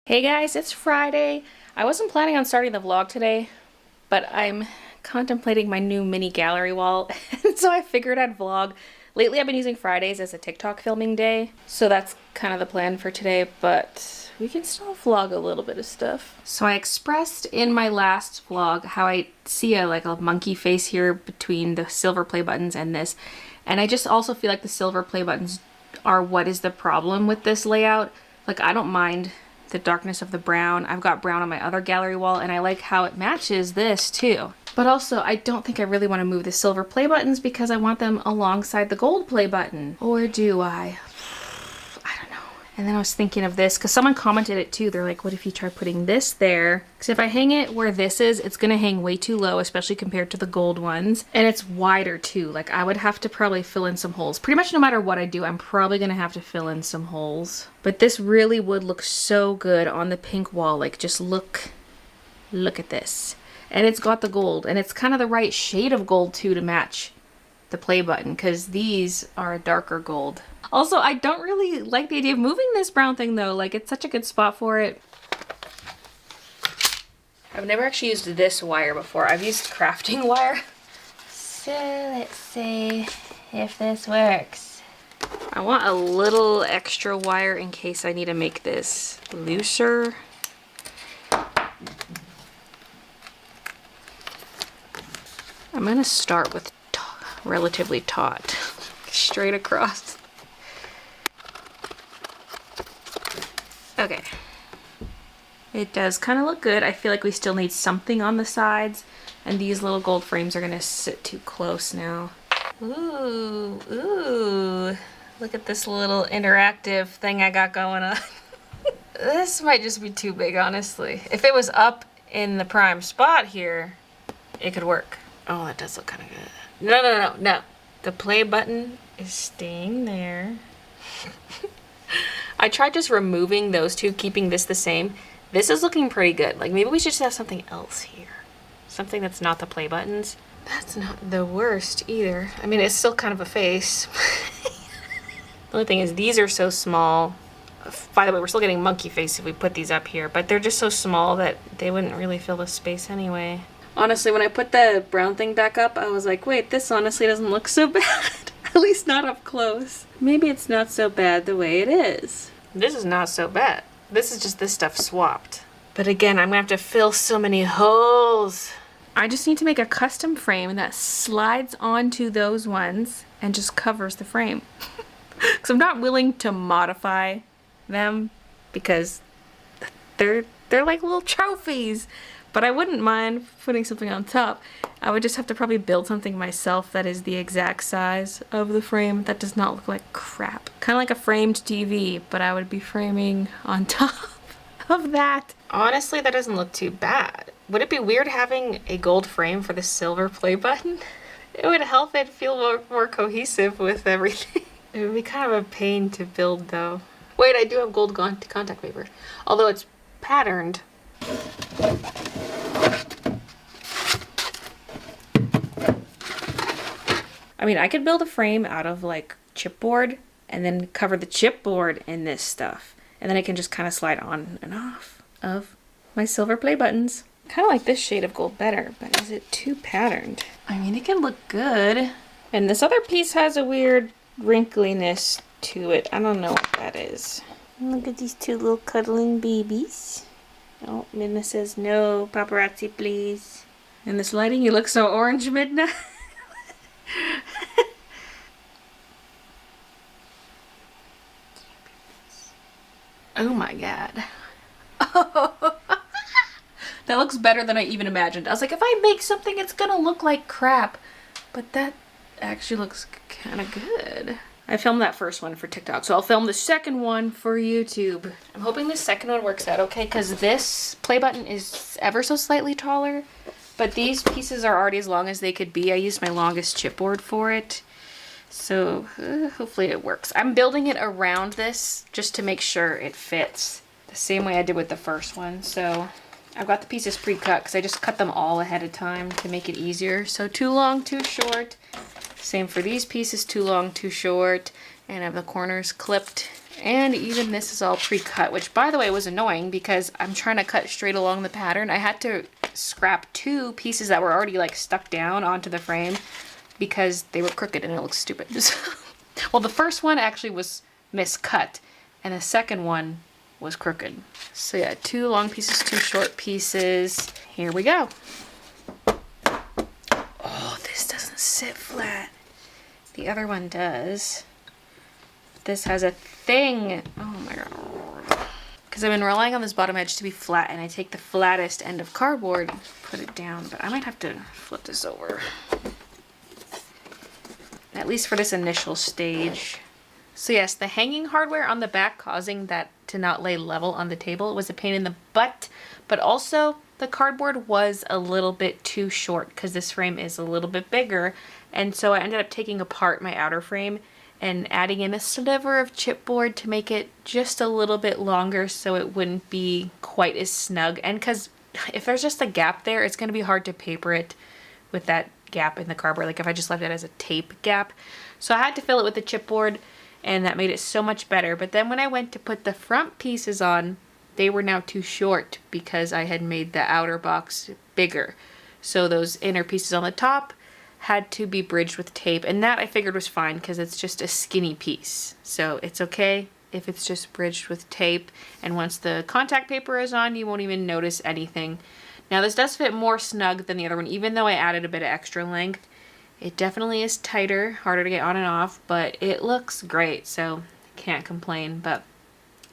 Hey guys, it's Friday. I wasn't planning on starting the vlog today, but I'm contemplating my new mini gallery wall, and so I figured I'd vlog. Lately I've been using Fridays as a TikTok filming day, so that's kind of the plan for today, but we can still vlog a little bit of stuff. So I expressed in my last vlog how I see a monkey face here between the silver play buttons and this, and I just also feel like the silver play buttons are what is the problem with this layout. Like, I don't mind the darkness of the brown. I've got brown on my other gallery wall and I like how it matches this too. But also, I don't think I really want to move the silver play buttons because I want them alongside the gold play button. Or do I? I don't know. And then I was thinking of this because someone commented it too. They're like, what if you try putting this there? Because if I hang it where this is, it's going to hang way too low, especially compared to the gold ones. And it's wider too. Like, I would have to probably fill in some holes. Pretty much no matter what I do, I'm probably going to have to fill in some holes. But this really would look so good on the pink wall. Like, just look at this. And it's got the gold, and it's kind of the right shade of gold too to match the play button, because these are a darker gold. Also, I don't really like the idea of moving this brown thing though. Like, it's such a good spot for it. I've never actually used this wire before. I've used crafting wire. So let's see if this works. I want a little extra wire in case I need to make this looser. I'm gonna start with relatively taut, straight across. Okay. It does kind of look good. I feel like we still need something on the sides, and these little gold frames are gonna sit too close now. Ooh, ooh. Look at this little interactive thing I got going on. This might just be too big, honestly. If it was up in the prime spot here, it could work. Oh, that does look kind of good. No. The play button is staying there. I tried just removing those two, keeping this the same. This is looking pretty good. Like, maybe we should just have something else here. Something that's not the play buttons. That's not the worst either. I mean, it's still kind of a face. The only thing is, these are so small. By the way, we're still getting monkey face if we put these up here, but they're just so small that they wouldn't really fill the space anyway. Honestly, when I put the brown thing back up, I was like, wait, this honestly doesn't look so bad. At least not up close. Maybe it's not so bad the way it is. This is not so bad. This is just this stuff swapped. But again, I'm gonna have to fill so many holes. I just need to make a custom frame that slides onto those ones and just covers the frame. Because I'm not willing to modify them because they're like little trophies. But I wouldn't mind putting something on top. I would just have to probably build something myself that is the exact size of the frame that does not look like crap. Kind of like a framed TV, but I would be framing on top of that. Honestly, that doesn't look too bad. Would it be weird having a gold frame for the silver play button? It would help it feel more cohesive with everything. It would be kind of a pain to build though. Wait, I do have gold contact paper. Although it's patterned. I mean, I could build a frame out of like chipboard and then cover the chipboard in this stuff. And then I can just kind of slide on and off of my silver play buttons. Kind of like this shade of gold better, but is it too patterned? I mean, it can look good. And this other piece has a weird wrinkliness to it. I don't know what that is. Look at these two little cuddling babies. Oh, Midna says, no, paparazzi, please. In this lighting, you look so orange, Midna. Oh my god. Oh. That looks better than I even imagined. I was like, if I make something, it's gonna look like crap. But that actually looks kind of good. I filmed that first one for TikTok, so I'll film the second one for YouTube. I'm hoping the second one works out okay, because this play button is ever so slightly taller, but these pieces are already as long as they could be. I used my longest chipboard for it, so hopefully it works. I'm building it around this just to make sure it fits the same way I did with the first one. So I've got the pieces pre-cut because I just cut them all ahead of time to make it easier. So too long, too short. Same for these pieces, too long, too short. And I have the corners clipped And even this is all pre-cut, which by the way was annoying because I'm trying to cut straight along the pattern. I had to scrap 2 pieces that were already like stuck down onto the frame because they were crooked and it looks stupid. Well, the first one actually was miscut and the second one was crooked. So yeah, 2 long pieces, 2 short pieces. Here we go. Oh, this doesn't sit flat. The other one does. This has a thing. Oh my god. Because I've been relying on this bottom edge to be flat, and I take the flattest end of cardboard, put it down, but I might have to flip this over. At least for this initial stage. So yes, the hanging hardware on the back causing that to not lay level on the table was a pain in the butt, but also the cardboard was a little bit too short because this frame is a little bit bigger, and so I ended up taking apart my outer frame and adding in a sliver of chipboard to make it just a little bit longer so it wouldn't be quite as snug. And because if there's just a gap there, it's going to be hard to paper it with that gap in the cardboard, like if I just left it as a tape gap. So I had to fill it with the chipboard, and that made it so much better. But then when I went to put the front pieces on, they were now too short because I had made the outer box bigger. So those inner pieces on the top had to be bridged with tape, and that I figured was fine because it's just a skinny piece. So it's okay if it's just bridged with tape, and once the contact paper is on, you won't even notice anything. Now this does fit more snug than the other one, even though I added a bit of extra length. It definitely is tighter, harder to get on and off, but it looks great, so can't complain. But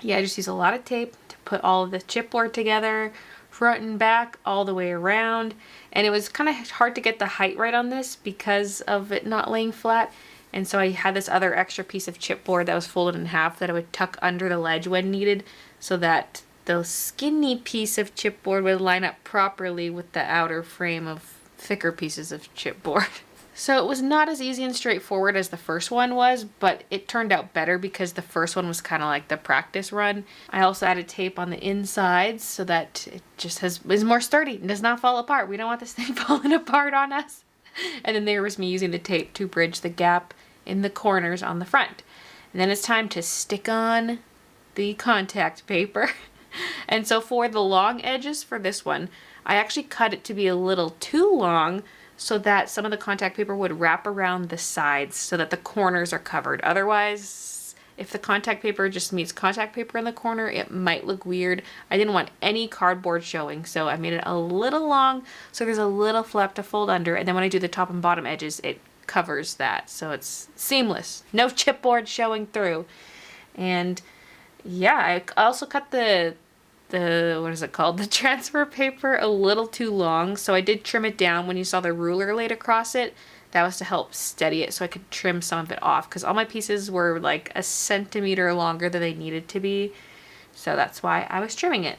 yeah, I just use a lot of tape to put all of the chipboard together, front and back, all the way around. And it was kind of hard to get the height right on this because of it not laying flat. And so I had this other extra piece of chipboard that was folded in half that I would tuck under the ledge when needed so that the skinny piece of chipboard would line up properly with the outer frame of thicker pieces of chipboard. So it was not as easy and straightforward as the first one was, but it turned out better because the first one was kind of like the practice run. I also added tape on the insides so that it just is more sturdy and does not fall apart. We don't want this thing falling apart on us. And then there was me using the tape to bridge the gap in the corners on the front. And then it's time to stick on the contact paper. And so for the long edges for this one, I actually cut it to be a little too long so that some of the contact paper would wrap around the sides so that the corners are covered. Otherwise, if the contact paper just meets contact paper in the corner, it might look weird. I didn't want any cardboard showing, so I made it a little long so there's a little flap to fold under, and then when I do the top and bottom edges, it covers that, so it's seamless. No chipboard showing through. And yeah, I also cut the what is it called? The transfer paper a little too long, so I did trim it down. When you saw the ruler laid across it, that was to help steady it so I could trim some of it off because all my pieces were like a centimeter longer than they needed to be. So that's why I was trimming it.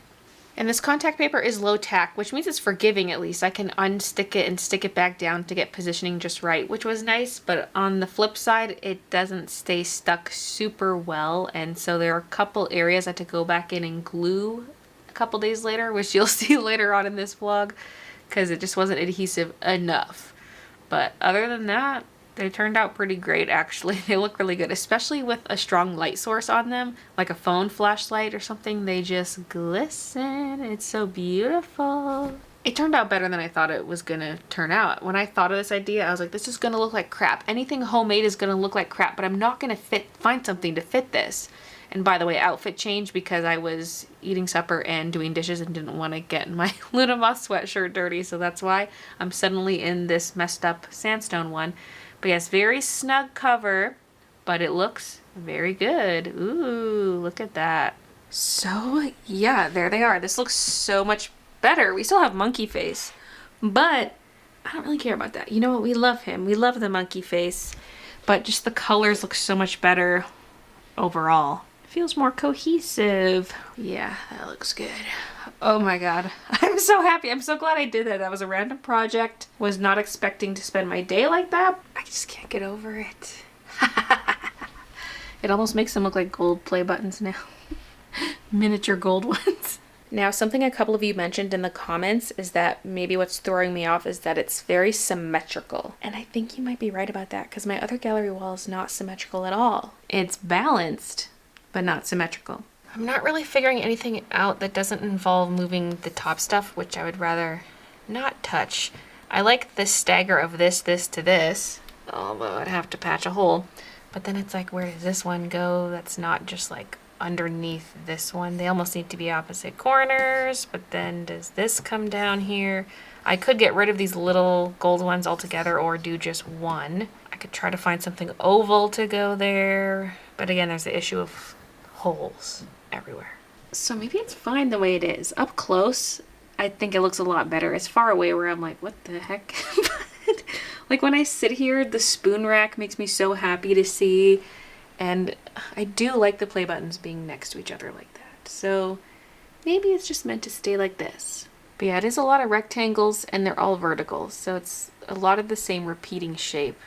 And this contact paper is low tack, which means it's forgiving at least. I can unstick it and stick it back down to get positioning just right, which was nice. But on the flip side, it doesn't stay stuck super well. And so there are a couple areas I had to go back in and glue a couple days later, which you'll see later on in this vlog, because it just wasn't adhesive enough. But other than that, they turned out pretty great actually. They look really good, especially with a strong light source on them, like a phone flashlight or something. They just glisten. It's so beautiful. It turned out better than I thought it was gonna turn out. When I thought of this idea, I was like, this is gonna look like crap. Anything homemade is gonna look like crap, but I'm not gonna find something to fit this. And by the way, outfit change because I was eating supper and doing dishes and didn't want to get my Luna Moth sweatshirt dirty, so that's why I'm suddenly in this messed up sandstone one. But yes, very snug cover, but it looks very good. Ooh, look at that. So yeah, there they are. This looks so much better. We still have monkey face, but I don't really care about that. You know what? We love him. We love the monkey face, but just the colors look so much better overall. Feels more cohesive. Yeah, that looks good. Oh my god. I'm so happy. I'm so glad I did that. That was a random project. Was not expecting to spend my day like that. I just can't get over it. It almost makes them look like gold play buttons now. Miniature gold ones. Now, something a couple of you mentioned in the comments is that maybe what's throwing me off is that it's very symmetrical. And I think you might be right about that because my other gallery wall is not symmetrical at all. It's balanced, but not symmetrical. I'm not really figuring anything out that doesn't involve moving the top stuff, which I would rather not touch. I like the stagger of this to this, although I'd have to patch a hole. But then it's like, where does this one go? That's not just like underneath this one. They almost need to be opposite corners, but then does this come down here? I could get rid of these little gold ones altogether or do just one. I could try to find something oval to go there. But again, there's the issue of holes everywhere. So maybe it's fine the way it is. Up close, I think it looks a lot better. It's far away where I'm like, what the heck? But like when I sit here, the spoon rack makes me so happy to see. And I do like the play buttons being next to each other like that. So maybe it's just meant to stay like this. But yeah, it is a lot of rectangles and they're all vertical. So it's a lot of the same repeating shape,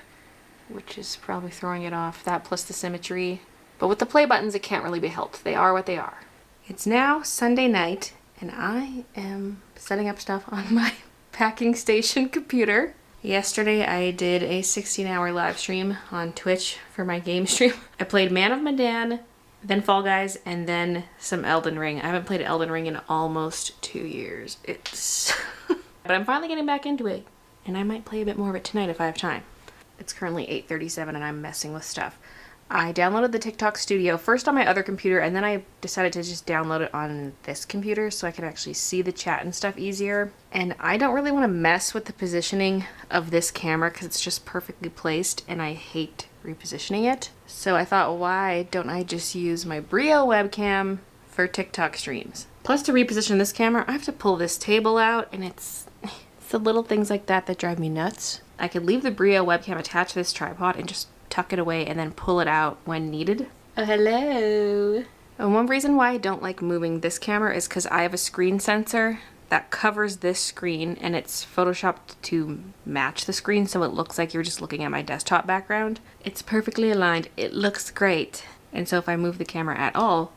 which is probably throwing it off. That plus the symmetry. But with the play buttons, it can't really be helped. They are what they are. It's now Sunday night, and I am setting up stuff on my packing station computer. Yesterday, I did a 16-hour live stream on Twitch for my game stream. I played Man of Medan, then Fall Guys, and then some Elden Ring. I haven't played Elden Ring in almost 2 years. It's... But I'm finally getting back into it, and I might play a bit more of it tonight if I have time. It's currently 8:37 and I'm messing with stuff. I downloaded the TikTok Studio first on my other computer, and then I decided to just download it on this computer so I could actually see the chat and stuff easier. And I don't really want to mess with the positioning of this camera because it's just perfectly placed and I hate repositioning it. So I thought, why don't I just use my Brio webcam for TikTok streams? Plus, to reposition this camera, I have to pull this table out, and it's the little things like that that drive me nuts. I could leave the Brio webcam attached to this tripod and just tuck it away and then pull it out when needed. Oh, hello. And one reason why I don't like moving this camera is because I have a screen sensor that covers this screen, and it's photoshopped to match the screen so it looks like you're just looking at my desktop background. It's perfectly aligned. It looks great. And so if I move the camera at all,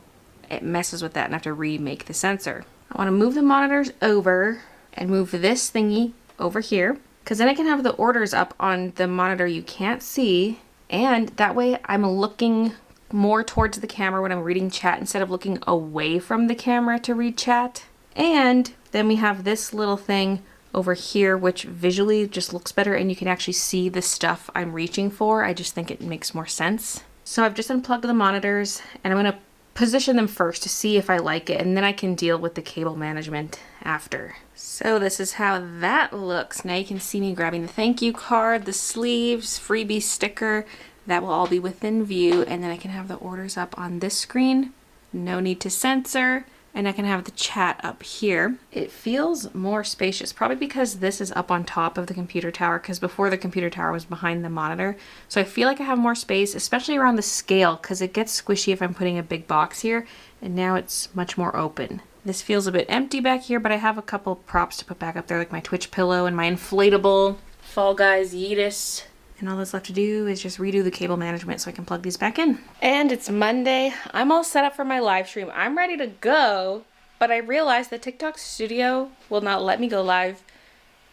it messes with that and I have to remake the sensor. I want to move the monitors over and move this thingy over here, because then I can have the orders up on the monitor you can't see. And that way I'm looking more towards the camera when I'm reading chat instead of looking away from the camera to read chat. And then we have this little thing over here, which visually just looks better and you can actually see the stuff I'm reaching for. I just think it makes more sense. So I've just unplugged the monitors and I'm going to position them first to see if I like it, and then I can deal with the cable management after. So this is how that looks. Now you can see me grabbing the thank you card, the sleeves, freebie sticker. That will all be within view, and then I can have the orders up on this screen. No need to censor, and I can have the chat up here. It feels more spacious, probably because this is up on top of the computer tower, because before the computer tower was behind the monitor. So I feel like I have more space, especially around the scale, because it gets squishy if I'm putting a big box here, and now it's much more open. This feels a bit empty back here, but I have a couple props to put back up there, like my Twitch pillow and my inflatable Fall Guys Yeetus. And all that's left to do is just redo the cable management so I can plug these back in. And it's Monday. I'm all set up for my live stream. I'm ready to go, but I realized that TikTok Studio will not let me go live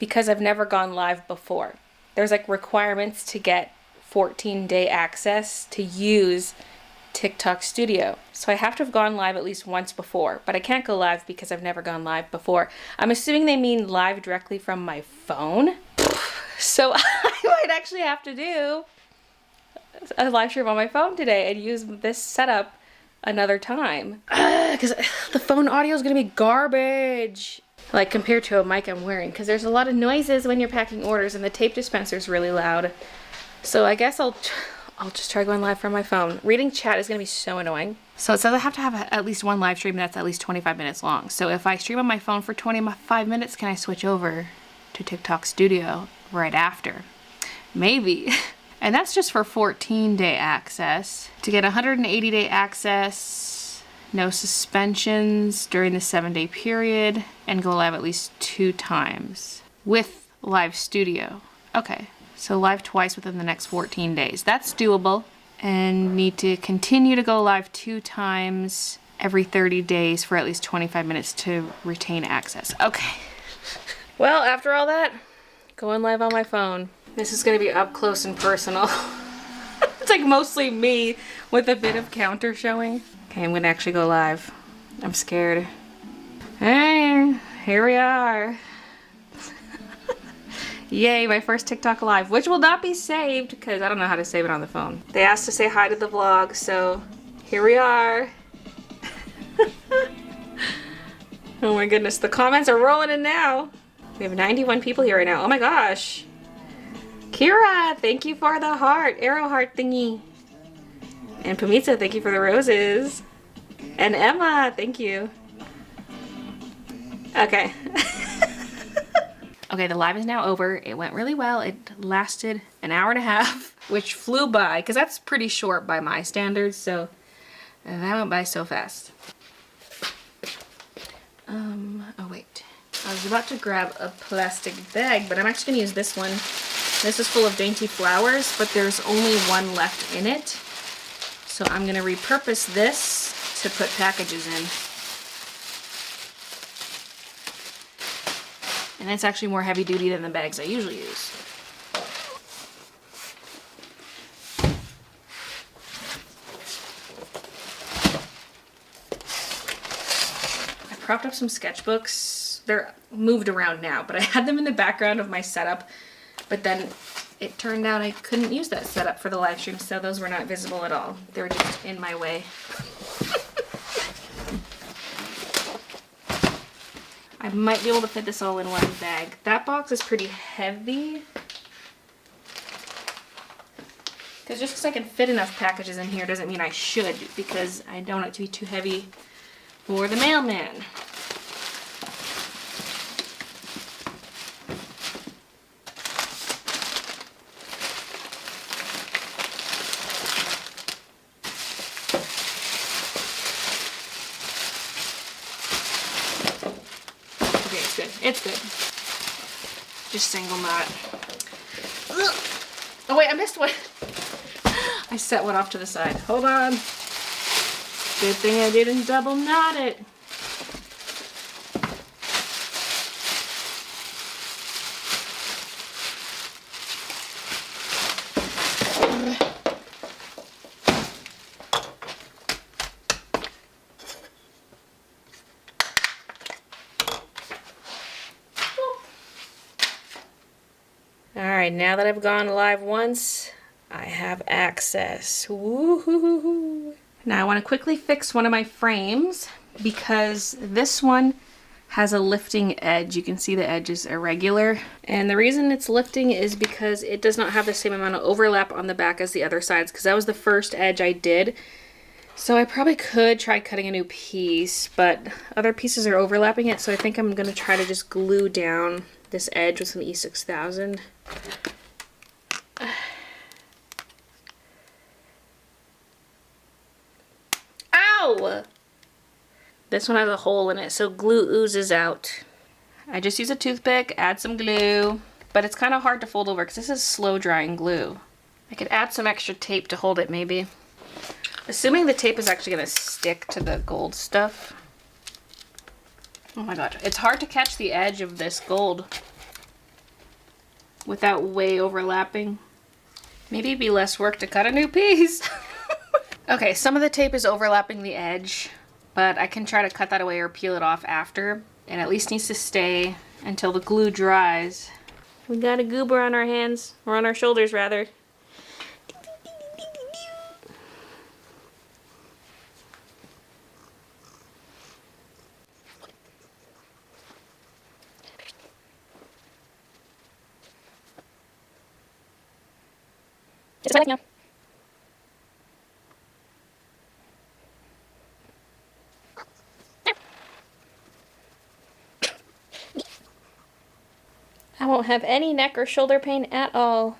because I've never gone live before. There's like requirements to get 14-day access to use TikTok Studio. So I have to have gone live at least once before, but I can't go live because I've never gone live before. I'm assuming they mean live directly from my phone. So I might actually have to do a live stream on my phone today and use this setup another time. Because the phone audio is going to be garbage. Like compared to a mic I'm wearing. Because there's a lot of noises when you're packing orders and the tape dispenser is really loud. So I guess I'll just try going live from my phone. Reading chat is going to be so annoying. So it says I have to have at least one live stream that's at least 25 minutes long. So if I stream on my phone for 25 minutes, can I switch over to TikTok Studio right after? Maybe. And that's just for 14-day access. To get 180-day access, no suspensions during the 7-day period, and go live at least 2 times with Live Studio. Okay, so live twice within the next 14 days. That's doable. And need to continue to go live 2 times every 30 days for at least 25 minutes to retain access. Okay. Well, after all that, going live on my phone. This is going to be up close and personal. It's like mostly me with a bit of counter showing. Okay, I'm gonna actually go live. I'm scared. Hey, here we are. Yay, my first TikTok live, which will not be saved because I don't know how to save it on the phone. They asked to say hi to the vlog, so here we are. Oh my goodness, the comments are rolling in now. We have 91 people here right now. Oh my gosh. Kira, thank you for the heart, arrow heart thingy. And Pumitsa, thank you for the roses. And Emma, thank you. Okay. Okay, the live is now over. It went really well. It lasted an hour and a half, which flew by, because that's pretty short by my standards, so that went by so fast. Oh wait. I was about to grab a plastic bag, but I'm actually gonna use this one. This is full of dainty flowers, but there's only one left in it. So I'm gonna repurpose this to put packages in. And it's actually more heavy duty than the bags I usually use. I propped up some sketchbooks. They're moved around now, but I had them in the background of my setup, but then it turned out I couldn't use that setup for the live stream, so those were not visible at all. They were just in my way. I might be able to fit this all in one bag. That box is pretty heavy. Because just because I can fit enough packages in here doesn't mean I should, because I don't want it to be too heavy for the mailman. It's good. Just single knot. Ugh. Oh wait, I missed one. I set one off to the side. Hold on. Good thing I didn't double knot it. Alright, now that I've gone live once, I have access. Woohoo! Now I want to quickly fix one of my frames because this one has a lifting edge. You can see the edge is irregular. And the reason it's lifting is because it does not have the same amount of overlap on the back as the other sides, because that was the first edge I did. So I probably could try cutting a new piece, but other pieces are overlapping it, so I think I'm going to try to just glue down this edge with some E6000. Ow! This one has a hole in it, so glue oozes out. I just use a toothpick, add some glue, but it's kind of hard to fold over because this is slow drying glue. I could add some extra tape to hold it maybe. Assuming the tape is actually going to stick to the gold stuff. Oh my god, it's hard to catch the edge of this gold without way overlapping. Maybe it'd be less work to cut a new piece. Okay, some of the tape is overlapping the edge, but I can try to cut that away or peel it off after. It at least needs to stay until the glue dries. We got a goober on our hands, or on our shoulders rather. Just like now. I won't have any neck or shoulder pain at all.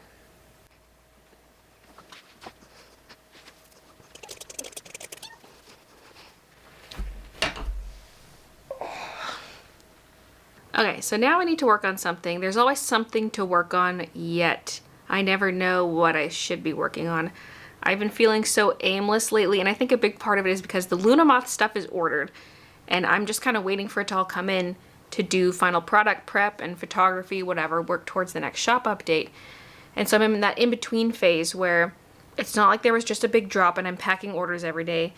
Okay, so now I need to work on something. There's always something to work on, yet I never know what I should be working on. I've been feeling so aimless lately, and I think a big part of it is because the Luna Moth stuff is ordered, and I'm just kind of waiting for it to all come in to do final product prep and photography, whatever, work towards the next shop update. And so I'm in that in-between phase where it's not like there was just a big drop and I'm packing orders every day,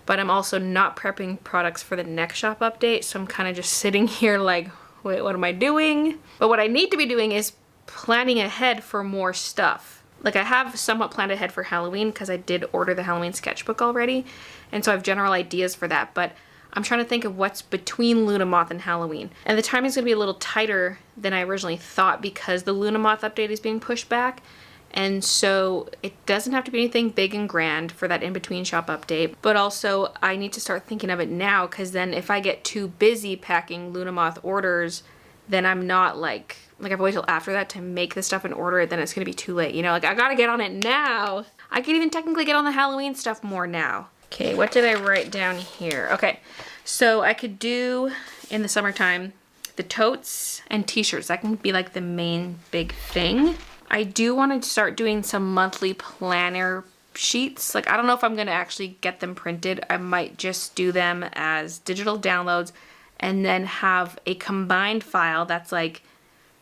but I'm also not prepping products for the next shop update. So I'm kind of just sitting here like, wait, what am I doing? But what I need to be doing is planning ahead for more stuff. Like I have somewhat planned ahead for Halloween because I did order the Halloween sketchbook already. And so I have general ideas for that, but I'm trying to think of what's between Luna Moth and Halloween. And the timing's gonna be a little tighter than I originally thought because the Luna Moth update is being pushed back. And so it doesn't have to be anything big and grand for that in-between shop update. But also I need to start thinking of it now because then if I get too busy packing Luna Moth orders, then I'm not like if I wait till after that to make the stuff and order it, then it's gonna be too late. You know, like I gotta get on it now. I could even technically get on the Halloween stuff more now. Okay, what did I write down here? Okay, so I could do in the summertime the totes and t-shirts. That can be like the main big thing. I do want to start doing some monthly planner sheets. Like I don't know if I'm going to actually get them printed. I might just do them as digital downloads and then have a combined file that's like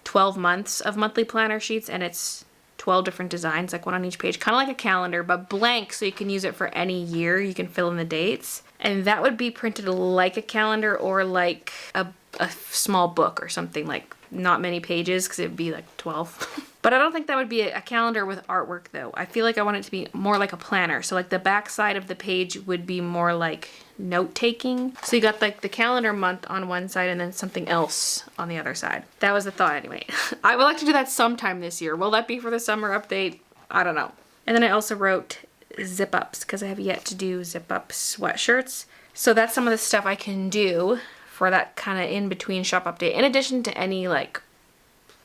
12 months of monthly planner sheets, and it's 12 different designs, like one on each page, kind of like a calendar, but blank, so you can use it for any year. You can fill in the dates. And that would be printed like a calendar or like a small book or something, like not many pages because it would be like 12. But I don't think that would be a calendar with artwork though. I feel like I want it to be more like a planner. So like the back side of the page would be more like note taking. So you got like the calendar month on one side and then something else on the other side. That was the thought anyway. I would like to do that sometime this year. Will that be for the summer update? I don't know. And then I also wrote zip ups because I have yet to do zip up sweatshirts. So that's some of the stuff I can do for that kind of in between shop update. In addition to any like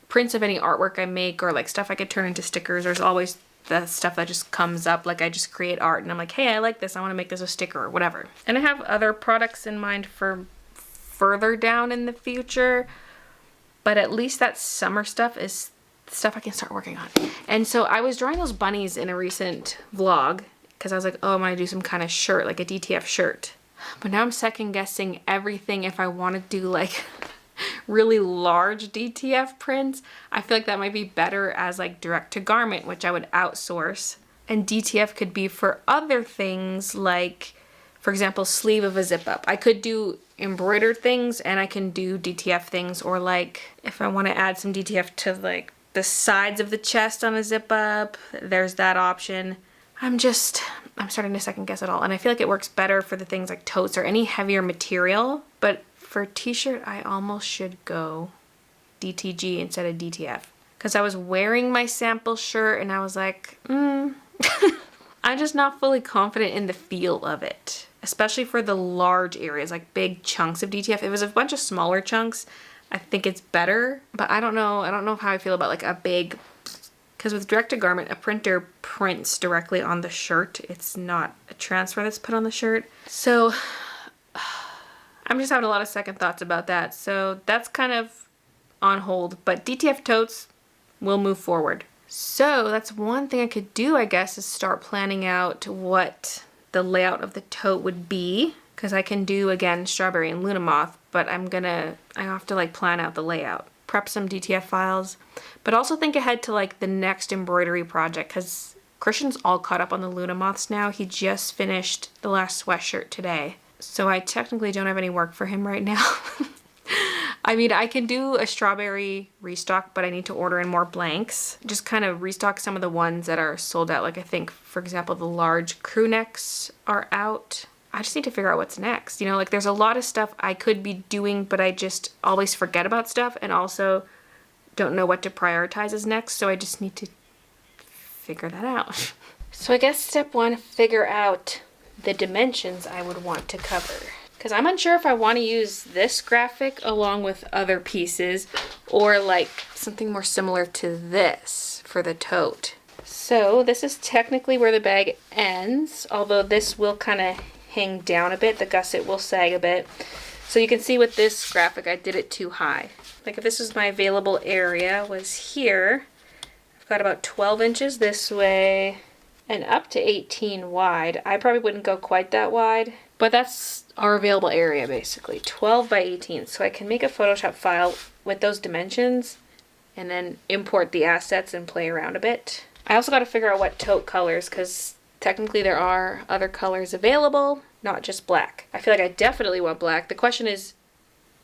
prints of any artwork I make or like stuff I could turn into stickers. There's always the stuff that just comes up. Like I just create art and I'm like, hey, I like this. I want to make this a sticker or whatever. And I have other products in mind for further down in the future, but at least that summer stuff is stuff I can start working on. And so I was drawing those bunnies in a recent vlog because I was like, oh, I'm going to do some kind of shirt, like a DTF shirt. But now I'm second guessing everything if I want to do like really large DTF prints. I feel like that might be better as like direct to garment, which I would outsource. And DTF could be for other things like, for example, sleeve of a zip up. I could do embroidered things and I can do DTF things, or like if I want to add some DTF to like the sides of the chest on a zip up, there's that option. I'm starting to second guess it all. And I feel like it works better for the things like totes or any heavier material. But for t-shirt, I almost should go DTG instead of DTF. Because I was wearing my sample shirt and I was like, I'm just not fully confident in the feel of it. Especially for the large areas, like big chunks of DTF. If it was a bunch of smaller chunks, I think it's better. But I don't know how I feel about like a big, because with direct to garment, a printer prints directly on the shirt. It's not a transfer that's put on the shirt. So I'm just having a lot of second thoughts about that. So that's kind of on hold, but DTF totes will move forward. So that's one thing I could do, I guess, is start planning out what the layout of the tote would be. Because I can do, again, strawberry and Luna Moth, but I have to like plan out the layout. Prep some DTF files, but also think ahead to like the next embroidery project because Christian's all caught up on the Luna Moths now. He just finished the last sweatshirt today. So I technically don't have any work for him right now. I mean, I can do a strawberry restock, but I need to order in more blanks. Just kind of restock some of the ones that are sold out. Like I think, for example, the large crew necks are out. I just need to figure out what's next. You know, like there's a lot of stuff I could be doing, but I just always forget about stuff and also don't know what to prioritize as next. So I just need to figure that out. So I guess step one, figure out the dimensions I would want to cover. Because I'm unsure if I want to use this graphic along with other pieces or like something more similar to this for the tote. So this is technically where the bag ends, although this will kind of hang down a bit. The gusset will sag a bit. So you can see with this graphic, I did it too high. Like if this was my available area was here, I've got about 12 inches this way and up to 18 wide. I probably wouldn't go quite that wide, but that's our available area basically, 12 by 18. So I can make a Photoshop file with those dimensions and then import the assets and play around a bit. I also got to figure out what tote colors, because technically there are other colors available, not just black. I feel like I definitely want black. The question is,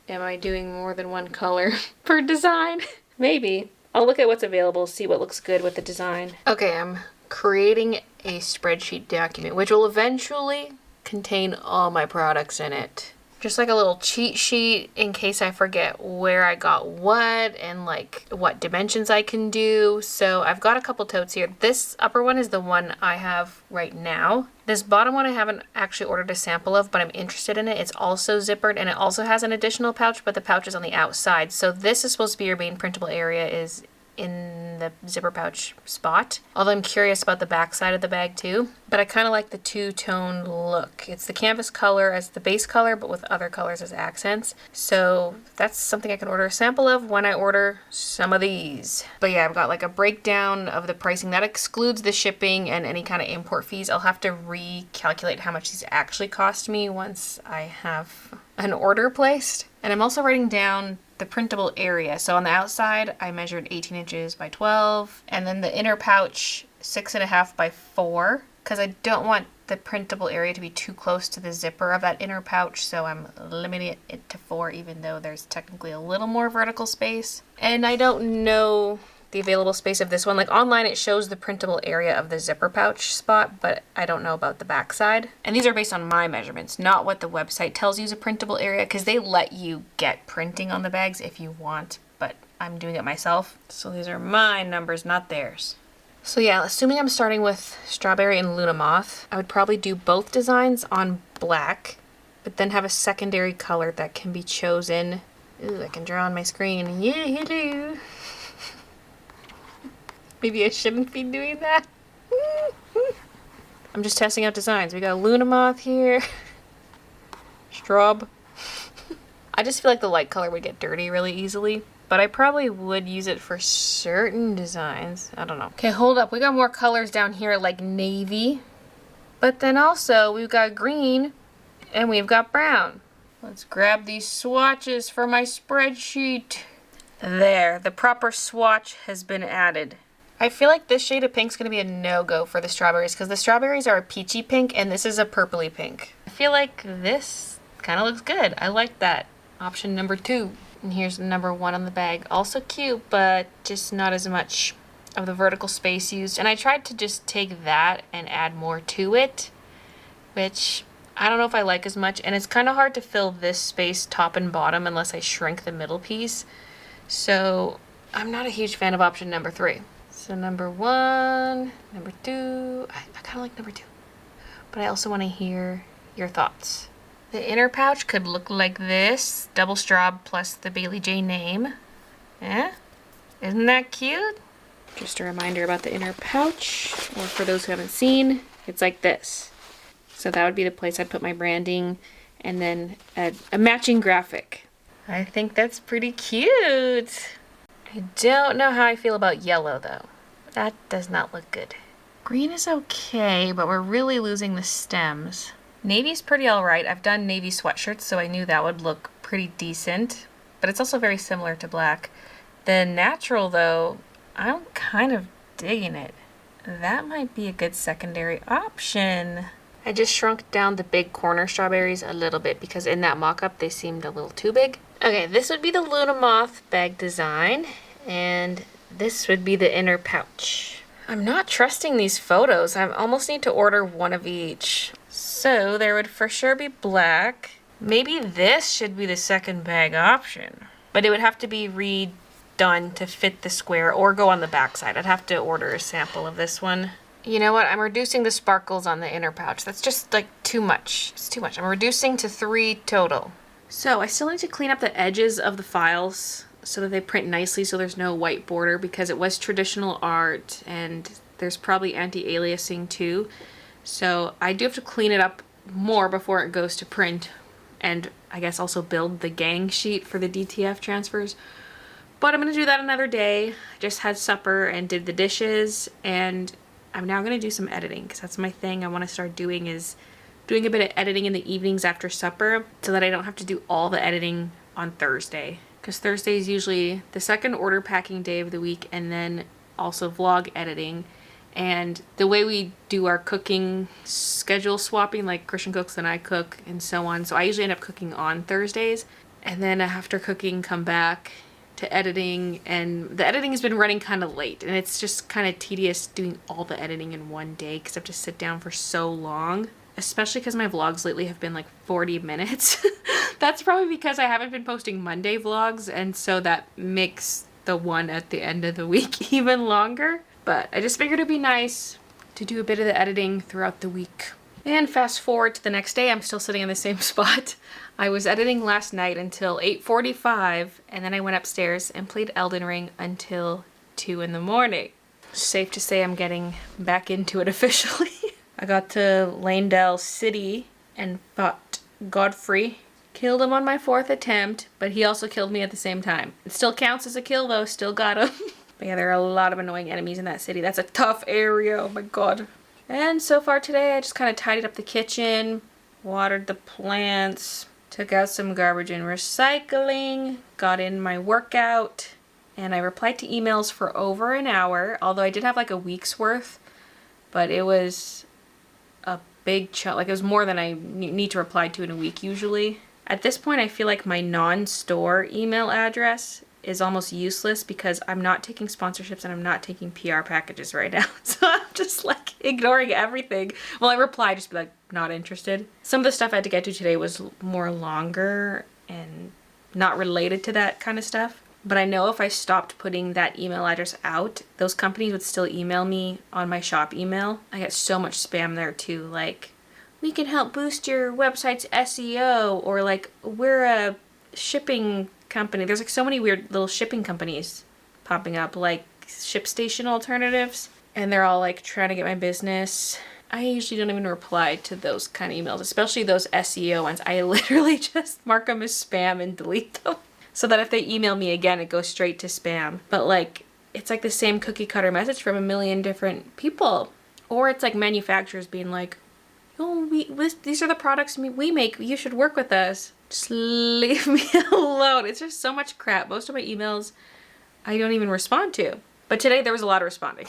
am I doing more than one color per design? Maybe. I'll look at what's available, see what looks good with the design. Okay, I'm creating a spreadsheet document, which will eventually contain all my products in it. Just like a little cheat sheet in case I forget where I got what and like what dimensions I can do. So I've got a couple totes here. This upper one is the one I have right now. This bottom one I haven't actually ordered a sample of, but I'm interested in it. It's also zippered and it also has an additional pouch, but the pouch is on the outside. So this is supposed to be your main printable area, is in the zipper pouch spot. Although I'm curious about the back side of the bag too. But I kind of like the two-tone look. It's the canvas color as the base color, but with other colors as accents. So that's something I can order a sample of when I order some of these. But yeah, I've got like a breakdown of the pricing. That excludes the shipping and any kind of import fees. I'll have to recalculate how much these actually cost me once I have an order placed. And I'm also writing down the printable area. So on the outside, I measured 18 inches by 12, and then the inner pouch 6.5 by 4, because I don't want the printable area to be too close to the zipper of that inner pouch, so I'm limiting it to 4, even though there's technically a little more vertical space. And I don't know the available space of this one. Like online it shows the printable area of the zipper pouch spot, but I don't know about the back side. And these are based on my measurements, not what the website tells you is a printable area, because they let you get printing on the bags if you want, but I'm doing it myself. So these are my numbers, not theirs. So yeah, assuming I'm starting with Strawberry and Luna Moth, I would probably do both designs on black, but then have a secondary color that can be chosen. Ooh, I can draw on my screen. Yeah, hello. Maybe I shouldn't be doing that. I'm just testing out designs. We got Luna Moth here. Straub. I just feel like the light color would get dirty really easily, but I probably would use it for certain designs. I don't know. Okay, hold up. We got more colors down here like navy, but then also we've got green and we've got brown. Let's grab these swatches for my spreadsheet. There, the proper swatch has been added. I feel like this shade of pink is going to be a no-go for the strawberries, because the strawberries are a peachy pink and this is a purpley pink. I feel like this kind of looks good. I like that. Option number 2. And here's number 1 on the bag. Also cute, but just not as much of the vertical space used. And I tried to just take that and add more to it, which I don't know if I like as much. And it's kind of hard to fill this space top and bottom unless I shrink the middle piece. So I'm not a huge fan of option number 3. So number 1, number 2, I kind of like number 2, but I also want to hear your thoughts. The inner pouch could look like this, double straw plus the Baylee J name. Yeah? Isn't that cute? Just a reminder about the inner pouch, or for those who haven't seen, it's like this. So that would be the place I'd put my branding, and then a matching graphic. I think that's pretty cute. I don't know how I feel about yellow though. That does not look good. Green is okay, but we're really losing the stems. Navy's pretty alright. I've done navy sweatshirts, so I knew that would look pretty decent, but it's also very similar to black. The natural though, I'm kind of digging it. That might be a good secondary option. I just shrunk down the big corner strawberries a little bit because in that mock-up they seemed a little too big. Okay, this would be the Luna Moth bag design, and this would be the inner pouch. I'm not trusting these photos. I almost need to order one of each. So there would for sure be black. Maybe this should be the second bag option, but it would have to be redone to fit the square or go on the back side. I'd have to order a sample of this one. You know what? I'm reducing the sparkles on the inner pouch. That's just like too much. It's too much. I'm reducing to 3 total. So I still need to clean up the edges of the files so that they print nicely so there's no white border, because it was traditional art and there's probably anti-aliasing too. So I do have to clean it up more before it goes to print, and I guess also build the gang sheet for the DTF transfers. But I'm going to do that another day. I just had supper and did the dishes, and I'm now going to do some editing because that's my thing. I want to start doing is doing a bit of editing in the evenings after supper so that I don't have to do all the editing on Thursday, because Thursday is usually the second order packing day of the week, and then also vlog editing. And the way we do our cooking schedule swapping, like Christian cooks and I cook and so on. So I usually end up cooking on Thursdays. And then after cooking, come back to editing. And the editing has been running kind of late. And it's just kind of tedious doing all the editing in one day because I have to sit down for so long. Especially because my vlogs lately have been like 40 minutes. That's probably because I haven't been posting Monday vlogs. And so that makes the one at the end of the week even longer. But I just figured it'd be nice to do a bit of the editing throughout the week. And fast forward to the next day, I'm still sitting in the same spot. I was editing last night until 8:45, and then I went upstairs and played Elden Ring until 2 in the morning. Safe to say I'm getting back into it officially. I got to Lanedale City and fought Godfrey. Killed him on my 4th attempt, but he also killed me at the same time. It still counts as a kill though, still got him. But yeah, there are a lot of annoying enemies in that city. That's a tough area, oh my god. And so far today, I just kind of tidied up the kitchen, watered the plants, took out some garbage and recycling, got in my workout, and I replied to emails for over an hour, although I did have like a week's worth, but it was a big chunk, like it was more than I need to reply to in a week usually. At this point, I feel like my non-store email address is almost useless because I'm not taking sponsorships and I'm not taking PR packages right now. So I'm just like ignoring everything. Well, I reply, just be like, not interested. Some of the stuff I had to get to today was more longer and not related to that kind of stuff. But I know if I stopped putting that email address out, those companies would still email me on my shop email. I get so much spam there too, like, we can help boost your website's SEO, or like, we're a shipping company. There's like so many weird little shipping companies popping up, like ShipStation alternatives, and they're all like trying to get my business. I usually don't even reply to those kind of emails, especially those SEO ones. I literally just mark them as spam and delete them so that if they email me again, it goes straight to spam. But like, it's like the same cookie cutter message from a million different people. Or it's like manufacturers being like, oh, these are the products we make. You should work with us. Just leave me alone. It's just so much crap. Most of my emails I don't even respond to. But today there was a lot of responding.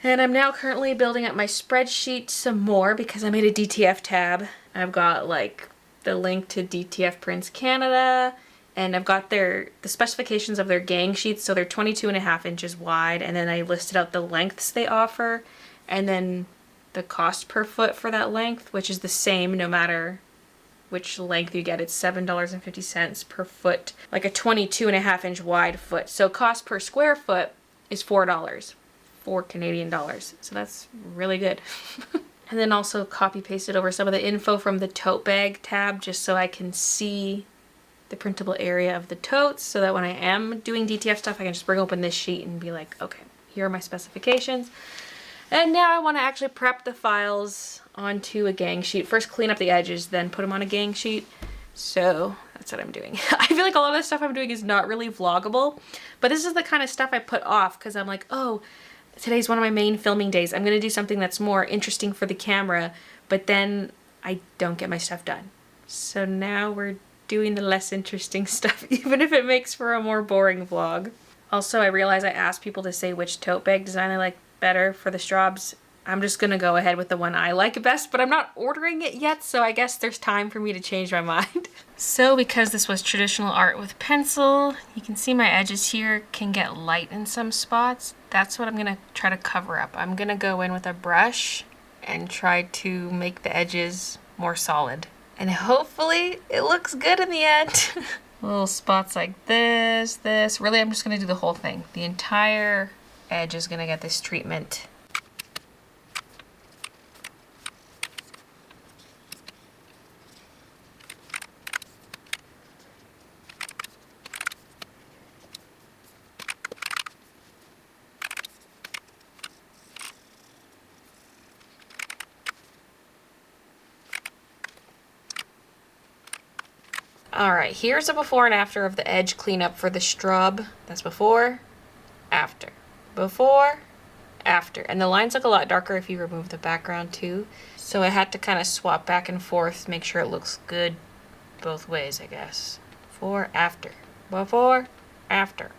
And I'm now currently building up my spreadsheet some more because I made a DTF tab. I've got like the link to DTF Prints Canada, and I've got the specifications of their gang sheets. So they're 22.5 inches wide, and then I listed out the lengths they offer, and then the cost per foot for that length, which is the same no matter which length you get. It's $7.50 per foot, like a 22.5 inch wide foot. So cost per square foot is $4, $4 Canadian. So that's really good. And then also copy pasted over some of the info from the tote bag tab just so I can see the printable area of the totes, so that when I am doing DTF stuff, I can just bring open this sheet and be like, okay, here are my specifications. And now I want to actually prep the files onto a gang sheet. First clean up the edges, then put them on a gang sheet. So that's what I'm doing. I feel like a lot of the stuff I'm doing is not really vloggable, but this is the kind of stuff I put off because I'm like, oh, today's one of my main filming days. I'm going to do something that's more interesting for the camera, but then I don't get my stuff done. So now we're doing the less interesting stuff, even if it makes for a more boring vlog. Also, I realize I asked people to say which tote bag design I like better for the straws. I'm just gonna go ahead with the one I like best, but I'm not ordering it yet, so I guess there's time for me to change my mind. So because this was traditional art with pencil, you can see my edges here can get light in some spots. That's what I'm gonna try to cover up. I'm gonna go in with a brush and try to make the edges more solid. And hopefully it looks good in the end. Little spots like this. Really, I'm just gonna do the whole thing. The entire edge is gonna get this treatment. Alright, here's a before and after of the edge cleanup for the strub. That's before, after. Before, after. And the lines look a lot darker if you remove the background too. So I had to kind of swap back and forth, make sure it looks good both ways, I guess. Before, after. Before, after.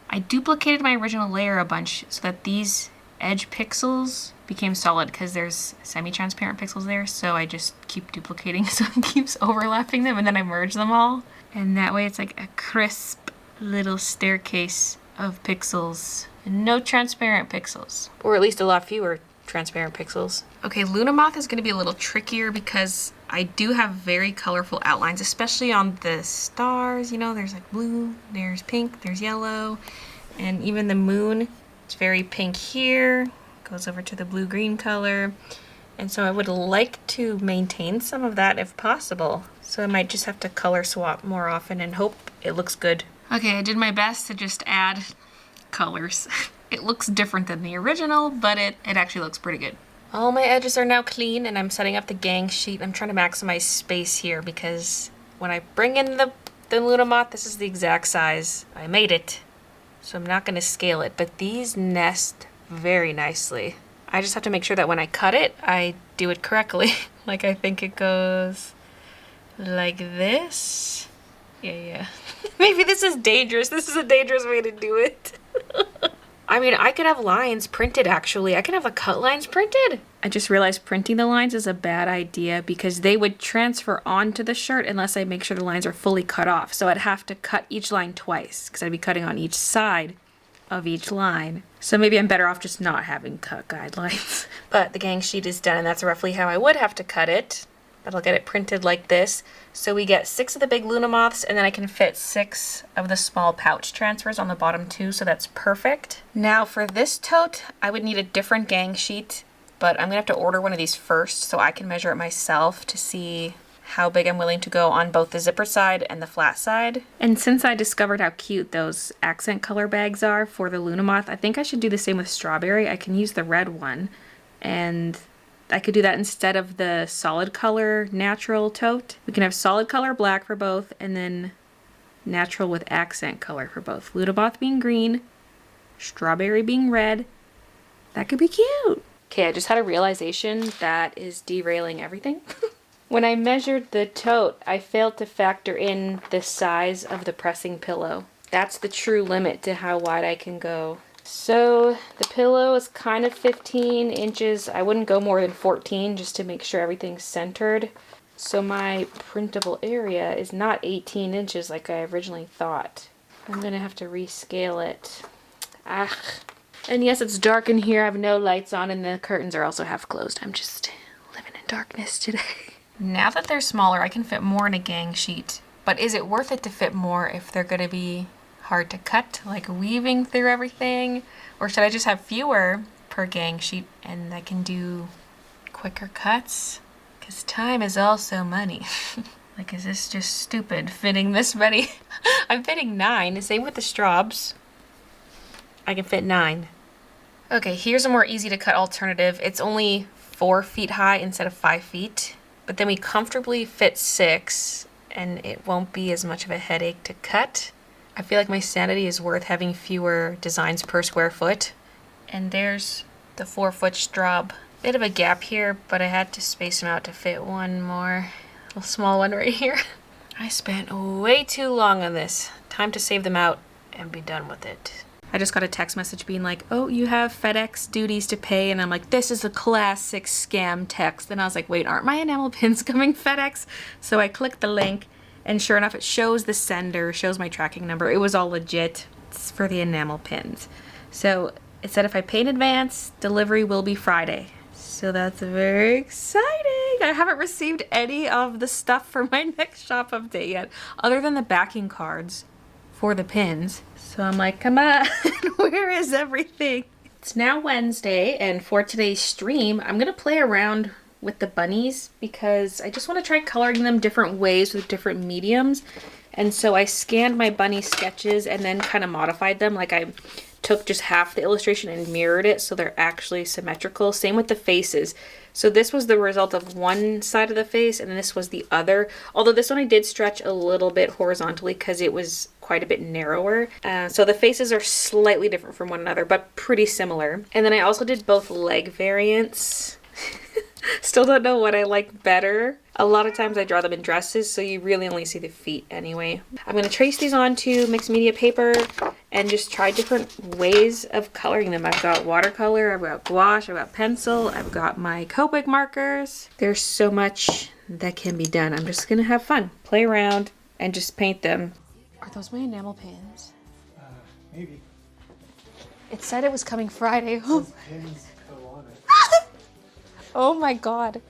I duplicated my original layer a bunch so that these edge pixels became solid because there's semi-transparent pixels there, so I just keep duplicating so it keeps overlapping them, and then I merge them all. And that way it's like a crisp little staircase of pixels and no transparent pixels. Or at least a lot fewer transparent pixels. Okay, Luna Moth is going to be a little trickier because I do have very colorful outlines, especially on the stars. You know, there's like blue, there's pink, there's yellow, and even the moon, it's very pink here, goes over to the blue-green color. And so I would like to maintain some of that if possible. So I might just have to color swap more often and hope it looks good. Okay, I did my best to just add colors. It looks different than the original, but it actually looks pretty good. All my edges are now clean, and I'm setting up the gang sheet. I'm trying to maximize space here because when I bring in the Luna Moth, this is the exact size. I made it, so I'm not going to scale it, but these nest very nicely. I just have to make sure that when I cut it, I do it correctly. Like I think it goes like this. Yeah. Maybe this is dangerous. This is a dangerous way to do it. I mean, I could have lines printed, actually. I could have the cut lines printed. I just realized printing the lines is a bad idea because they would transfer onto the shirt unless I make sure the lines are fully cut off. So I'd have to cut each line twice because I'd be cutting on each side of each line. So maybe I'm better off just not having cut guidelines. But the gang sheet is done, and that's roughly how I would have to cut it. But I'll get it printed like this. So we get 6 of the big Luna Moths, and then I can fit 6 of the small pouch transfers on the bottom too, so that's perfect. Now for this tote, I would need a different gang sheet, but I'm gonna have to order one of these first so I can measure it myself to see how big I'm willing to go on both the zipper side and the flat side. And since I discovered how cute those accent color bags are for the Luna Moth, I think I should do the same with Strawberry. I can use the red one, and I could do that instead of the solid color natural tote. We can have solid color black for both, and then natural with accent color for both. Luna Moth being green, Strawberry being red. That could be cute. Okay, I just had a realization that is derailing everything. When I measured the tote, I failed to factor in the size of the pressing pillow. That's the true limit to how wide I can go. So the pillow is kind of 15 inches. I wouldn't go more than 14 just to make sure everything's centered. So my printable area is not 18 inches like I originally thought. I'm gonna have to rescale it. And yes, it's dark in here. I have no lights on, and the curtains are also half closed. I'm just living in darkness today. Now that they're smaller, I can fit more in a gang sheet. But is it worth it to fit more if they're gonna be hard to cut, like weaving through everything? Or should I just have fewer per gang sheet and I can do quicker cuts? Because time is also money. Like, is this just stupid fitting this many? I'm fitting 9, same with the straws. I can fit 9. Okay, here's a more easy to cut alternative. It's only 4 feet high instead of 5 feet, but then we comfortably fit 6 and it won't be as much of a headache to cut. I feel like my sanity is worth having fewer designs per square foot. And there's the 4-foot straw. Bit of a gap here, but I had to space them out to fit one more. A small one right here. I spent way too long on this. Time to save them out and be done with it. I just got a text message being like, oh, you have FedEx duties to pay. And I'm like, this is a classic scam text. And I was like, wait, aren't my enamel pins coming FedEx? So I clicked the link. And sure enough, it shows the sender, shows my tracking number. It was all legit. It's for the enamel pins. So it said if I pay in advance, delivery will be Friday. So that's very exciting. I haven't received any of the stuff for my next shop update yet, other than the backing cards for the pins. So I'm like, come on, where is everything? It's now Wednesday, and for today's stream, I'm gonna play around with the bunnies because I just want to try coloring them different ways with different mediums. And so I scanned my bunny sketches and then kind of modified them. Like I took just half the illustration and mirrored it so they're actually symmetrical. Same with the faces. So this was the result of one side of the face and this was the other. Although this one I did stretch a little bit horizontally because it was quite a bit narrower. So the faces are slightly different from one another, but pretty similar. And then I also did both leg variants. Still don't know what I like better. A lot of times I draw them in dresses, so you really only see the feet anyway. I'm going to trace these onto mixed media paper and just try different ways of coloring them. I've got watercolor, I've got gouache, I've got pencil, I've got my Copic markers. There's so much that can be done. I'm just gonna have fun, play around, and just paint them. Are those my enamel pins? Maybe. It said it was coming Friday. Those pins go on it. Oh my god.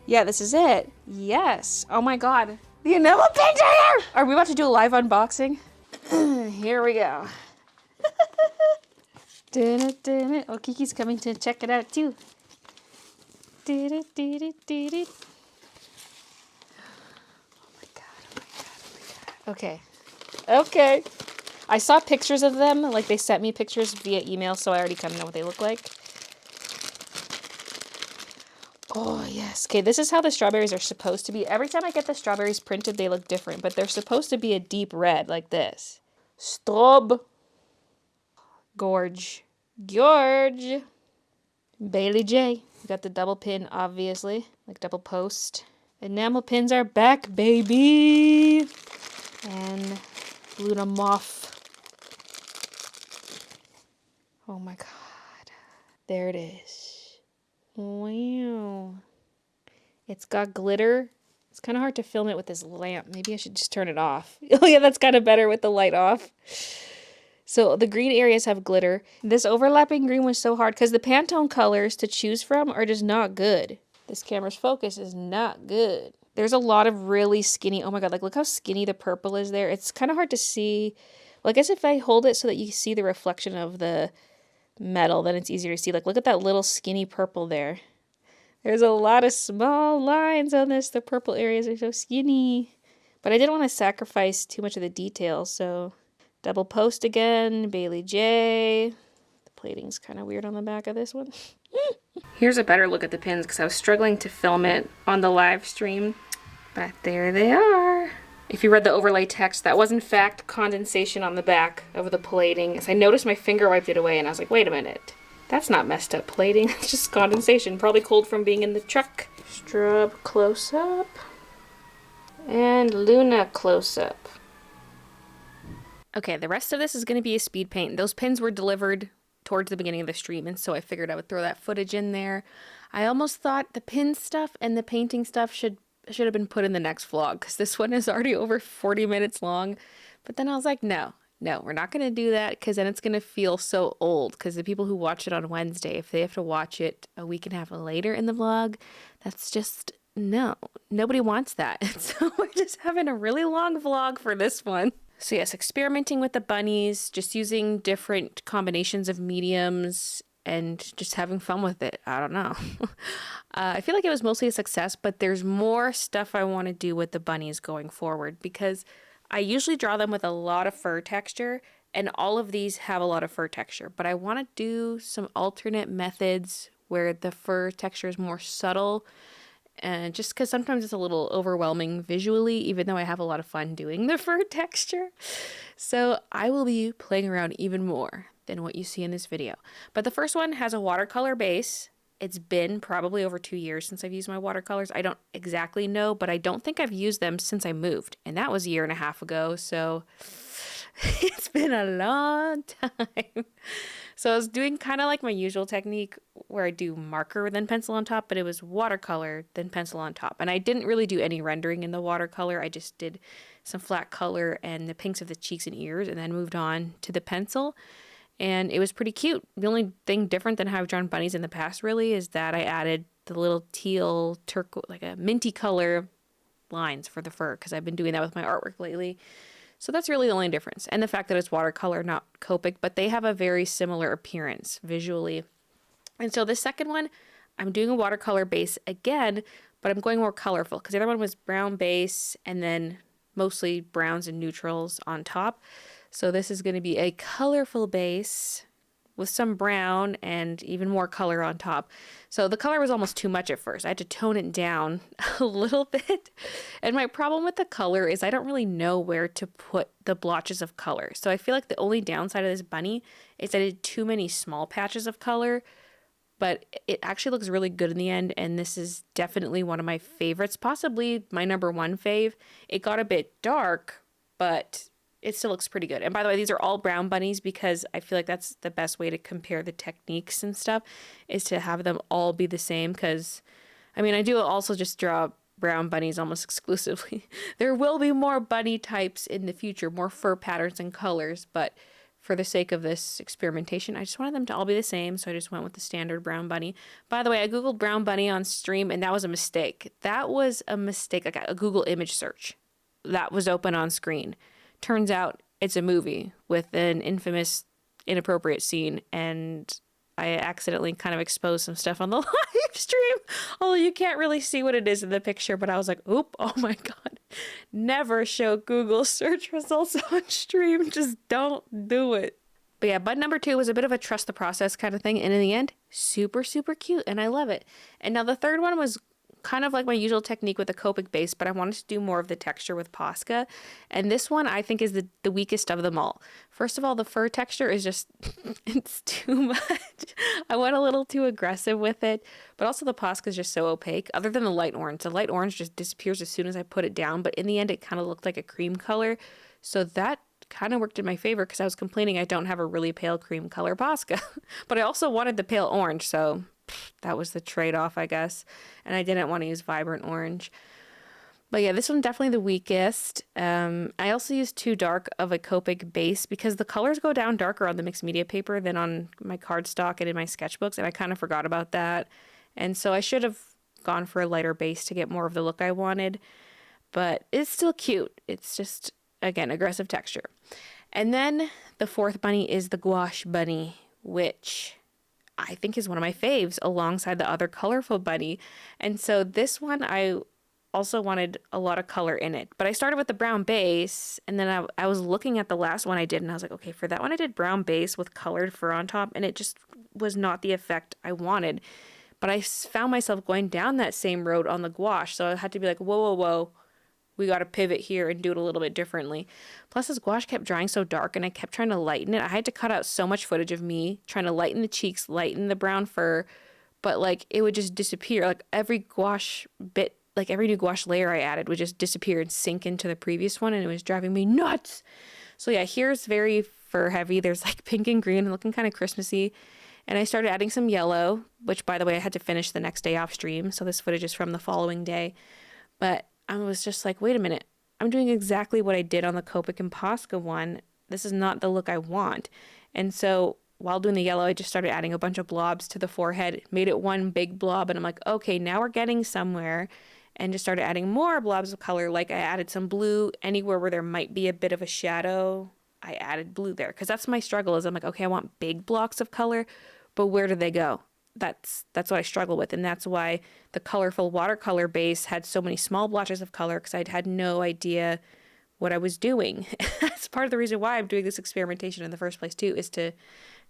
Yeah, this is it. Yes. Oh my god. The enamel pins are here! Are we about to do a live unboxing? Here we go. Oh, Kiki's coming to check it out too. Oh my god, oh my god, oh my god. Okay. Okay. I saw pictures of them, like they sent me pictures via email, so I already kind of know what they look like. Oh, yes. Okay, this is how the strawberries are supposed to be. Every time I get the strawberries printed, they look different, but they're supposed to be a deep red, like this. Strob. Gorge. George. Baylee J. We got the double pin, obviously, like double post. Enamel pins are back, baby! And Luna Moth. Oh my god. There it is. Wow. It's got glitter. It's kind of hard to film it with this lamp. Maybe I should just turn it off. Oh yeah, that's kind of better with the light off. So the green areas have glitter. This overlapping green was so hard because the Pantone colors to choose from are just not good. This camera's focus is not good. There's a lot of really skinny, oh my god, like look how skinny the purple is there. It's kind of hard to see. Well, I guess if I hold it so that you see the reflection of the metal, then it's easier to see. Like look at that little skinny purple there. There's a lot of small lines on this. The purple areas are so skinny. But I didn't want to sacrifice too much of the details, so double post again, Baylee J. The plating's kind of weird on the back of this one. Here's a better look at the pins because I was struggling to film it on the live stream. But there they are. If you read the overlay text, that was in fact condensation on the back of the plating. So I noticed my finger wiped it away and I was like, wait a minute. That's not messed up plating. It's just condensation. Probably cold from being in the truck. Strub close up. And Luna close up. Okay, the rest of this is going to be a speed paint. Those pins were delivered towards the beginning of the stream, and so I figured I would throw that footage in there. I almost thought the pin stuff and the painting stuff should have been put in the next vlog, because this one is already over 40 minutes long. But then I was like, no, we're not going to do that, because then it's going to feel so old, because the people who watch it on Wednesday, if they have to watch it a week and a half later in the vlog, that's just, no, nobody wants that. So we're just having a really long vlog for this one. So yes, experimenting with the bunnies, just using different combinations of mediums and just having fun with it. I don't know. I feel like it was mostly a success, but there's more stuff I want to do with the bunnies going forward because I usually draw them with a lot of fur texture, and all of these have a lot of fur texture, but I want to do some alternate methods where the fur texture is more subtle. And just because sometimes it's a little overwhelming visually, even though I have a lot of fun doing the fur texture. So I will be playing around even more than what you see in this video. But the first one has a watercolor base. It's been probably over 2 years since I've used my watercolors. I don't exactly know, but I don't think I've used them since I moved. And that was 1.5 years ago, so it's been a long time. So I was doing kind of like my usual technique where I do marker then pencil on top, but it was watercolor then pencil on top. And I didn't really do any rendering in the watercolor. I just did some flat color and the pinks of the cheeks and ears and then moved on to the pencil. And it was pretty cute. The only thing different than how I've drawn bunnies in the past really is that I added the little teal turquoise, like a minty color lines for the fur because I've been doing that with my artwork lately. So that's really the only difference. And the fact that it's watercolor, not Copic, but they have a very similar appearance visually. And so the second one, I'm doing a watercolor base again, but I'm going more colorful because the other one was brown base and then mostly browns and neutrals on top. So this is going to be a colorful base with some brown and even more color on top. So the color was almost too much at first. I had to tone it down a little bit. And my problem with the color is I don't really know where to put the blotches of color. So I feel like the only downside of this bunny is I did too many small patches of color, but it actually looks really good in the end. And this is definitely one of my favorites, possibly my #1 fave. It got a bit dark, but it still looks pretty good. And by the way, these are all brown bunnies because I feel like that's the best way to compare the techniques and stuff, is to have them all be the same. Because, I mean, I do also just draw brown bunnies almost exclusively. There will be more bunny types in the future, more fur patterns and colors, but for the sake of this experimentation, I just wanted them to all be the same, so I just went with the standard brown bunny. By the way, I googled brown bunny on stream, and that was a mistake. That was a mistake, like a Google image search. That was open on screen. Turns out it's a movie with an infamous inappropriate scene, and I accidentally kind of exposed some stuff on the live stream. Although you can't really see what it is in the picture, but I was like, oop, oh my God. Never show Google search results on stream. Just don't do it. But yeah, button number 2 was a bit of a trust the process kind of thing. And in the end, super, super cute. And I love it. And now the third one was kind of like my usual technique with a Copic base, but I wanted to do more of the texture with Posca. And this one I think is the weakest of them all. First of all, the fur texture is just, it's too much. I went a little too aggressive with it, but also the Posca is just so opaque. Other than the light orange. The light orange just disappears as soon as I put it down, but in the end it kind of looked like a cream color. So that kind of worked in my favor because I was complaining I don't have a really pale cream color Posca. But I also wanted the pale orange, so that was the trade-off, I guess. And I didn't want to use vibrant orange. But yeah, this one's definitely the weakest. I also used too dark of a Copic base because the colors go down darker on the mixed media paper than on my cardstock and in my sketchbooks, and I kind of forgot about that. And so I should have gone for a lighter base to get more of the look I wanted. But it's still cute. It's just, again, aggressive texture. And then the fourth bunny is the gouache bunny, which I think is one of my faves alongside the other colorful bunny. And so this one, I also wanted a lot of color in it. But I started with the brown base, and then I was looking at the last one I did, and I was like, okay, for that one I did brown base with colored fur on top, and it just was not the effect I wanted. But I found myself going down that same road on the gouache, so I had to be like, whoa, whoa, whoa. We got to pivot here and do it a little bit differently. Plus, this gouache kept drying so dark, and I kept trying to lighten it. I had to cut out so much footage of me trying to lighten the cheeks, lighten the brown fur, but like it would just disappear. Like every gouache bit, like every new gouache layer I added would just disappear and sink into the previous one, and it was driving me nuts. So yeah, here's very fur heavy. There's like pink and green and looking kind of Christmassy. And I started adding some yellow, which by the way, I had to finish the next day off stream. So this footage is from the following day. But I was just like, wait a minute, I'm doing exactly what I did on the Copic and Posca one. This is not the look I want. And so while doing the yellow, I just started adding a bunch of blobs to the forehead, made it one big blob, and I'm like, okay, now we're getting somewhere. And just started adding more blobs of color. Like I added some blue anywhere where there might be a bit of a shadow. I added blue there because that's my struggle is I'm like, okay, I want big blocks of color, but where do they go? That's what I struggle with, and that's why the colorful watercolor base had so many small blotches of color because I'd had no idea what I was doing. That's part of the reason why I'm doing this experimentation in the first place too, is to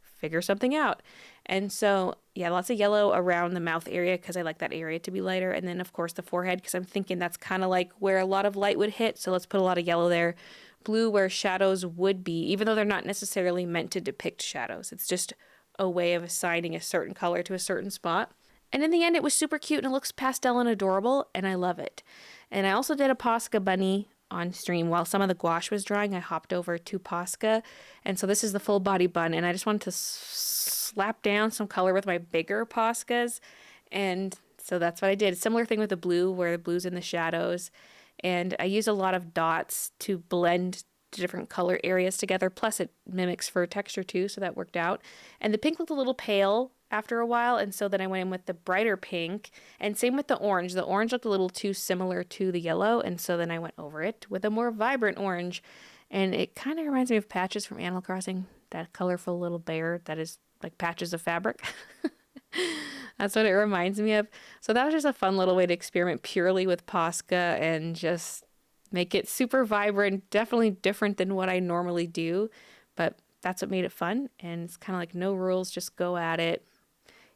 figure something out. And so yeah, lots of yellow around the mouth area because I like that area to be lighter, and then of course the forehead because I'm thinking that's kind of like where a lot of light would hit, so let's put a lot of yellow there. Blue where shadows would be, even though they're not necessarily meant to depict shadows. It's just a way of assigning a certain color to a certain spot. And in the end, it was super cute and it looks pastel and adorable, and I love it. And I also did a Posca bunny on stream. While some of the gouache was drying, I hopped over to Posca. And so this is the full body bun, and I just wanted to slap down some color with my bigger Poscas. And so that's what I did. Similar thing with the blue, where the blue's in the shadows. And I used a lot of dots to blend different color areas together, plus it mimics fur texture too, so that worked out. And the pink looked a little pale after a while, and so then I went in with the brighter pink, and same with the orange. The orange looked a little too similar to the yellow, and so then I went over it with a more vibrant orange, and it kind of reminds me of Patches from Animal Crossing, that colorful little bear that is like patches of fabric. That's what it reminds me of. So that was just a fun little way to experiment purely with Posca and just make it super vibrant, definitely different than what I normally do, but that's what made it fun, and it's kind of like no rules, just go at it.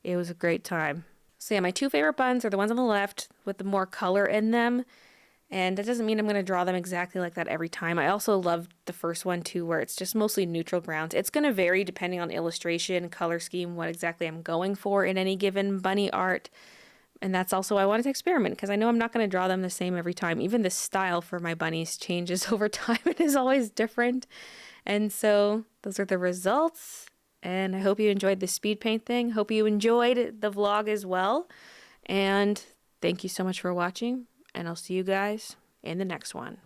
It was a great time. So yeah, my two favorite buns are the ones on the left with the more color in them, and that doesn't mean I'm going to draw them exactly like that every time. I also love the first one too, where it's just mostly neutral grounds. It's going to vary depending on illustration, color scheme, what exactly I'm going for in any given bunny art. And that's also why I wanted to experiment, because I know I'm not going to draw them the same every time. Even the style for my bunnies changes over time. It is always different. And so those are the results. And I hope you enjoyed the speed paint thing. Hope you enjoyed the vlog as well. And thank you so much for watching. And I'll see you guys in the next one.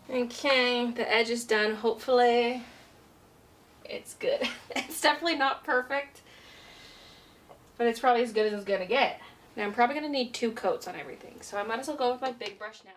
Okay, the edge is done. Hopefully it's good. It's definitely not perfect, but it's probably as good as it's gonna get. Now I'm probably gonna need 2 coats on everything, so I might as well go with my big brush now.